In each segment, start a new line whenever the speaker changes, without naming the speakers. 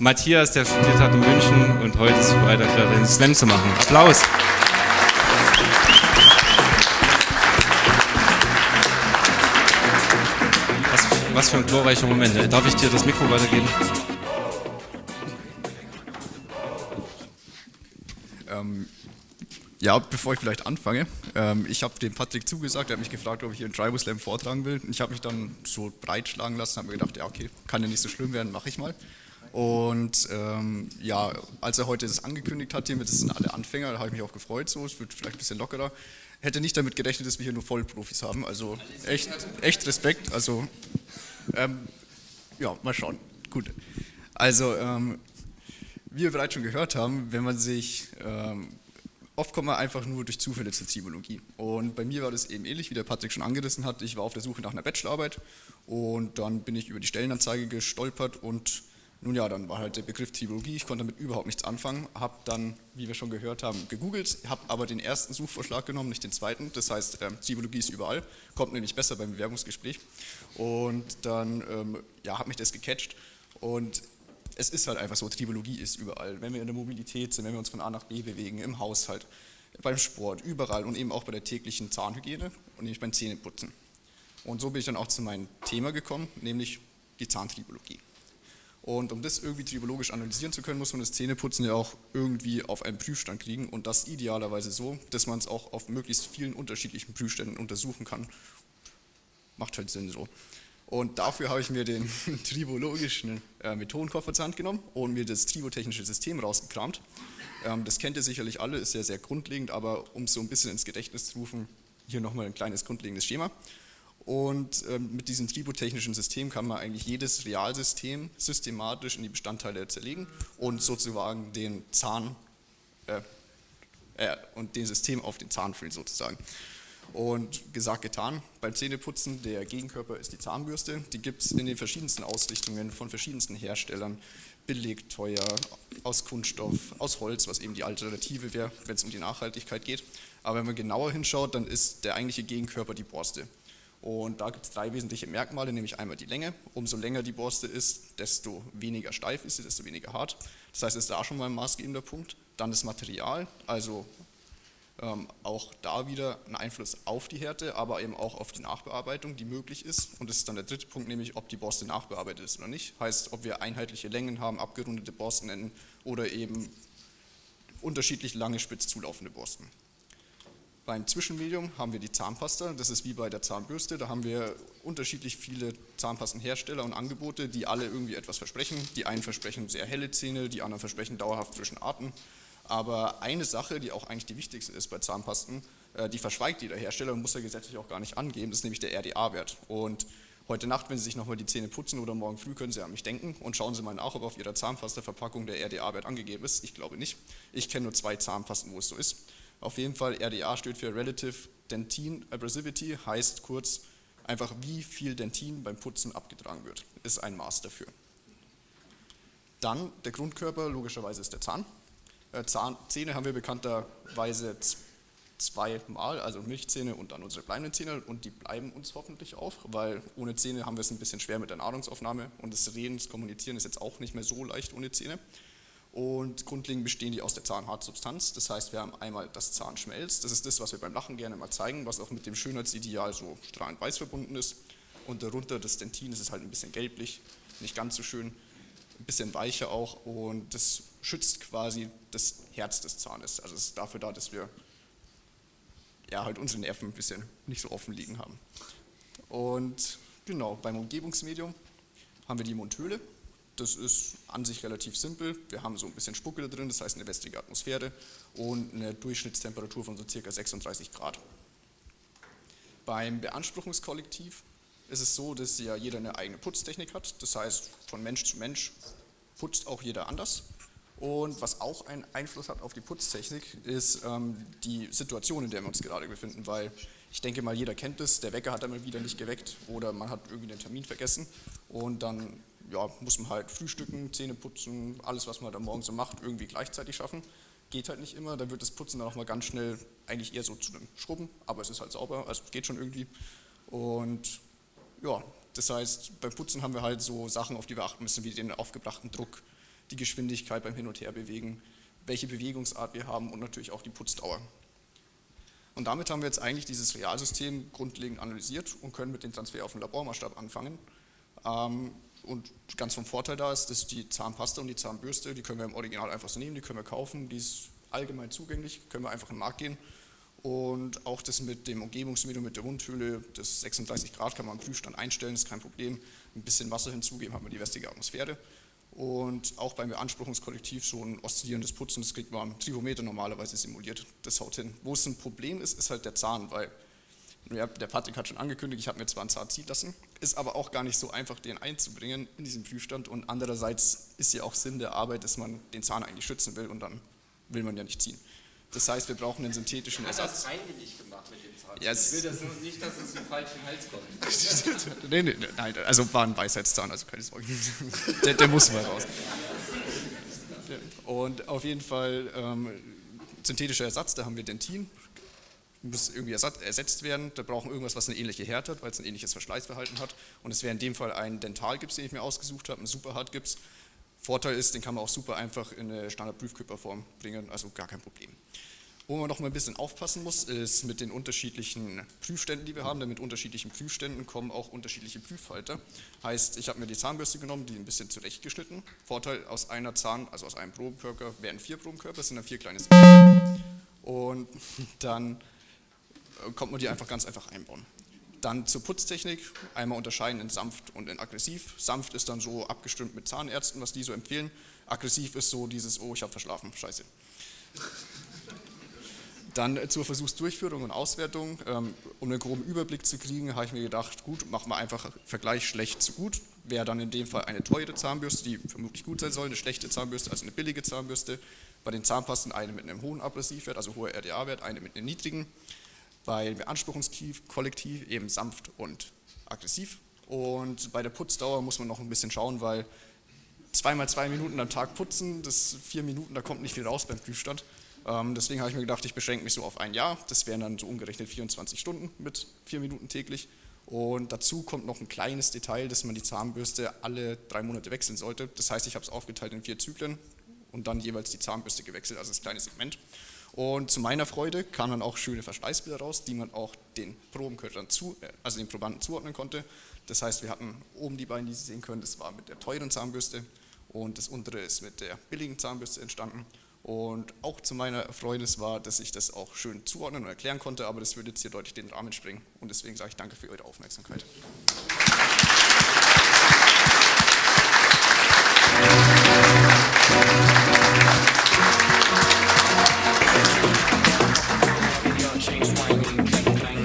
Matthias, der studiert hat in München und heute ist bereit erklärt, einen Slam zu machen. Applaus! Was für ein glorreicher Moment. Darf ich dir das Mikro weitergeben?
Ja, bevor ich vielleicht anfange, ich habe dem Patrick zugesagt, er hat mich gefragt, ob ich hier einen Tribal Slam vortragen will. Und ich habe mich dann so breitschlagen lassen, habe mir gedacht, ja okay, kann ja nicht so schlimm werden, mache ich mal. Und ja, als er heute das angekündigt hat, hier, das sind alle Anfänger, da habe ich mich auch gefreut, so, es wird vielleicht ein bisschen lockerer. Hätte nicht damit gerechnet, dass wir hier nur Vollprofis haben, also echt Respekt, also ja, mal schauen. Gut, also wie wir bereits schon gehört haben, wenn man sich oft kommt man einfach nur durch Zufälle zur Tribologie. Und bei mir war das eben ähnlich, wie der Patrick schon angerissen hat. Ich war auf der Suche nach einer Bachelorarbeit und dann bin ich über die Stellenanzeige gestolpert und nun ja, dann war halt der Begriff Tribologie. Ich konnte damit überhaupt nichts anfangen, habe dann, wie wir schon gehört haben, gegoogelt, habe aber den ersten Suchvorschlag genommen, nicht den zweiten. Das heißt, Tribologie ist überall, kommt nämlich besser beim Bewerbungsgespräch. Und dann ja, hat mich das gecatcht und es ist halt einfach so, Tribologie ist überall. Wenn wir in der Mobilität sind, wenn wir uns von A nach B bewegen, im Haushalt, beim Sport, überall und eben auch bei der täglichen Zahnhygiene und nämlich beim Zähneputzen. Und so bin ich dann auch zu meinem Thema gekommen, nämlich die Zahntribologie. Und um das irgendwie tribologisch analysieren zu können, muss man das Zähneputzen ja auch irgendwie auf einen Prüfstand kriegen und das idealerweise so, dass man es auch auf möglichst vielen unterschiedlichen Prüfständen untersuchen kann. Macht halt Sinn so. Und dafür habe ich mir den tribologischen Methodenkoffer zur Hand genommen und mir das tribotechnische System rausgekramt. Das kennt ihr sicherlich alle, ist ja sehr grundlegend, aber um es so ein bisschen ins Gedächtnis zu rufen, hier nochmal ein kleines grundlegendes Schema. Und mit diesem tribotechnischen System kann man eigentlich jedes Realsystem systematisch in die Bestandteile zerlegen und sozusagen den Zahn und den System auf den Zahn füllen sozusagen. Und gesagt, getan, beim Zähneputzen, der Gegenkörper ist die Zahnbürste, die gibt es in den verschiedensten Ausrichtungen von verschiedensten Herstellern, billig, teuer, aus Kunststoff, aus Holz, was eben die Alternative wäre, wenn es um die Nachhaltigkeit geht. Aber wenn man genauer hinschaut, dann ist der eigentliche Gegenkörper die Borste. Und da gibt es 3 wesentliche Merkmale, nämlich einmal die Länge. Umso länger die Borste ist, desto weniger steif ist sie, desto weniger hart. Das heißt, es ist da schon mal ein maßgebender Punkt. Dann das Material, also auch da wieder ein Einfluss auf die Härte, aber eben auch auf die Nachbearbeitung, die möglich ist. Und das ist dann der dritte Punkt, nämlich ob die Borste nachbearbeitet ist oder nicht. Heißt, ob wir einheitliche Längen haben, abgerundete Borstenenden oder eben unterschiedlich lange, spitz zulaufende Borsten. Beim Zwischenmedium haben wir die Zahnpasta, das ist wie bei der Zahnbürste, da haben wir unterschiedlich viele Zahnpastenhersteller und Angebote, die alle irgendwie etwas versprechen. Die einen versprechen sehr helle Zähne, die anderen versprechen dauerhaft frischen Atem. Aber eine Sache, die auch eigentlich die wichtigste ist bei Zahnpasten, die verschweigt jeder Hersteller und muss ja gesetzlich auch gar nicht angeben, das ist nämlich der RDA-Wert. Und heute Nacht, wenn Sie sich nochmal die Zähne putzen oder morgen früh, können Sie an mich denken und schauen Sie mal nach, ob auf Ihrer Zahnpasta-Verpackung der RDA-Wert angegeben ist. Ich glaube nicht. Ich kenne nur 2 Zahnpasten, wo es so ist. Auf jeden Fall, RDA steht für Relative Dentin Abrasivity, heißt kurz einfach, wie viel Dentin beim Putzen abgetragen wird. Ist ein Maß dafür. Dann der Grundkörper, logischerweise ist der Zahn. Zähne haben wir bekannterweise 2 Mal, also Milchzähne und dann unsere bleibenden Zähne und die bleiben uns hoffentlich auch, weil ohne Zähne haben wir es ein bisschen schwer mit der Nahrungsaufnahme und das Reden, das Kommunizieren ist jetzt auch nicht mehr so leicht ohne Zähne. Und grundlegend bestehen die aus der Zahnhartsubstanz, das heißt, wir haben einmal das Zahnschmelz, das ist das, was wir beim Lachen gerne mal zeigen, was auch mit dem Schönheitsideal so strahlend weiß verbunden ist. Und darunter das Dentin, das ist halt ein bisschen gelblich, nicht ganz so schön, ein bisschen weicher auch und das schützt quasi das Herz des Zahnes. Also es ist dafür da, dass wir ja halt unsere Nerven ein bisschen nicht so offen liegen haben. Und genau, beim Umgebungsmedium haben wir die Mundhöhle. Das ist an sich relativ simpel. Wir haben so ein bisschen Spucke da drin, das heißt eine wässrige Atmosphäre und eine Durchschnittstemperatur von so ca. 36 Grad. Beim Beanspruchungskollektiv ist es so, dass ja jeder eine eigene Putztechnik hat. Das heißt, von Mensch zu Mensch putzt auch jeder anders. Und was auch einen Einfluss hat auf die Putztechnik, ist die Situation, in der wir uns gerade befinden, weil ich denke mal, jeder kennt es, der Wecker hat einmal wieder nicht geweckt oder man hat irgendwie den Termin vergessen und dann ja, muss man halt frühstücken, Zähne putzen, alles, was man halt am Morgen so macht, irgendwie gleichzeitig schaffen. Geht halt nicht immer, da wird das Putzen dann auch mal ganz schnell eigentlich eher so zu einem Schrubben, aber es ist halt sauber, also geht schon irgendwie. Und ja, das heißt, beim Putzen haben wir halt so Sachen, auf die wir achten müssen, wie den aufgebrachten Druck, die Geschwindigkeit beim Hin- und Herbewegen, welche Bewegungsart wir haben und natürlich auch die Putzdauer. Und damit haben wir jetzt eigentlich dieses Realsystem grundlegend analysiert und können mit dem Transfer auf den Labormaßstab anfangen. Und ganz vom Vorteil da ist, dass die Zahnpasta und die Zahnbürste, die können wir im Original einfach so nehmen, die können wir kaufen, die ist allgemein zugänglich, können wir einfach in den Markt gehen. Und auch das mit dem Umgebungsmedium, mit der Wundhöhle, das 36 Grad kann man im Prüfstand einstellen, ist kein Problem. Ein bisschen Wasser hinzugeben, hat man die wässrige Atmosphäre. Und auch beim Beanspruchungskollektiv so ein oszillierendes Putzen, das kriegt man am Trivometer normalerweise simuliert, das haut hin. Wo es ein Problem ist, ist halt der Zahn, weil ja, der Patrick hat schon angekündigt, ich habe mir zwar einen Zahn ziehen lassen, ist aber auch gar nicht so einfach, den einzubringen in diesen Prüfstand und andererseits ist ja auch Sinn der Arbeit, dass man den Zahn eigentlich schützen will und dann will man ja nicht ziehen. Das heißt, wir brauchen einen synthetischen Ersatz.
Das freiwillig gemacht mit dem Zahn.
Ja,
ich will das nur nicht, dass es in den falschen Hals kommt.
Nein, also war ein Weisheitszahn, also keine Sorge. Der muss mal raus. Und auf jeden Fall synthetischer Ersatz, da haben wir Dentin, muss irgendwie ersetzt werden, da brauchen wir irgendwas, was eine ähnliche Härte hat, weil es ein ähnliches Verschleißverhalten hat und es wäre in dem Fall ein Dentalgips, den ich mir ausgesucht habe, ein Superhartgips. Vorteil ist, den kann man auch super einfach in eine Standard-Prüfkörperform bringen, also gar kein Problem. Wo man noch mal ein bisschen aufpassen muss, ist mit den unterschiedlichen Prüfständen, die wir haben, denn mit unterschiedlichen Prüfständen kommen auch unterschiedliche Prüfhalter. Heißt, ich habe mir die Zahnbürste genommen, die ein bisschen zurechtgeschnitten. Vorteil, aus einer also aus einem Probenkörper werden 4 Probenkörper, das sind dann 4 kleine Segmente. Und dann kommt man die ganz einfach einbauen. Dann zur Putztechnik, einmal unterscheiden in sanft und in aggressiv. Sanft ist dann so abgestimmt mit Zahnärzten, was die so empfehlen. Aggressiv ist so dieses, oh, ich habe verschlafen, scheiße. Dann zur Versuchsdurchführung und Auswertung, um einen groben Überblick zu kriegen, habe ich mir gedacht, gut, machen wir einfach Vergleich schlecht zu gut. Wäre dann in dem Fall eine teure Zahnbürste, die vermutlich gut sein soll, eine schlechte Zahnbürste, also eine billige Zahnbürste. Bei den Zahnpasten eine mit einem hohen Abrasivwert, also hoher RDA-Wert, eine mit einem niedrigen. Bei Beanspruchungskollektiv eben sanft und aggressiv. Und bei der Putzdauer muss man noch ein bisschen schauen, weil 2 mal 2 Minuten am Tag putzen, das 4 Minuten, da kommt nicht viel raus beim Prüfstand. Deswegen habe ich mir gedacht, ich beschränke mich so auf ein Jahr. Das wären dann so umgerechnet 24 Stunden mit 4 Minuten täglich. Und dazu kommt noch ein kleines Detail, dass man die Zahnbürste alle 3 Monate wechseln sollte. Das heißt, ich habe es aufgeteilt in 4 Zyklen und dann jeweils die Zahnbürste gewechselt, also das kleine Segment. Und zu meiner Freude kamen dann auch schöne Verschleißbilder raus, die man auch den Probenkörpern also den Probanden zuordnen konnte. Das heißt, wir hatten oben die beiden, die Sie sehen können, das war mit der teuren Zahnbürste und das untere ist mit der billigen Zahnbürste entstanden. Und auch zu meiner Erfreunis war, dass ich das auch schön zuordnen und erklären konnte, aber das würde jetzt hier deutlich den Rahmen sprengen. Und deswegen sage ich danke für eure Aufmerksamkeit.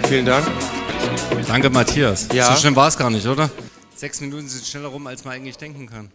Vielen Dank.
Danke, Matthias.
Ja.
So schlimm war es gar nicht, oder? 6 Minuten sind schneller rum, als man eigentlich denken kann.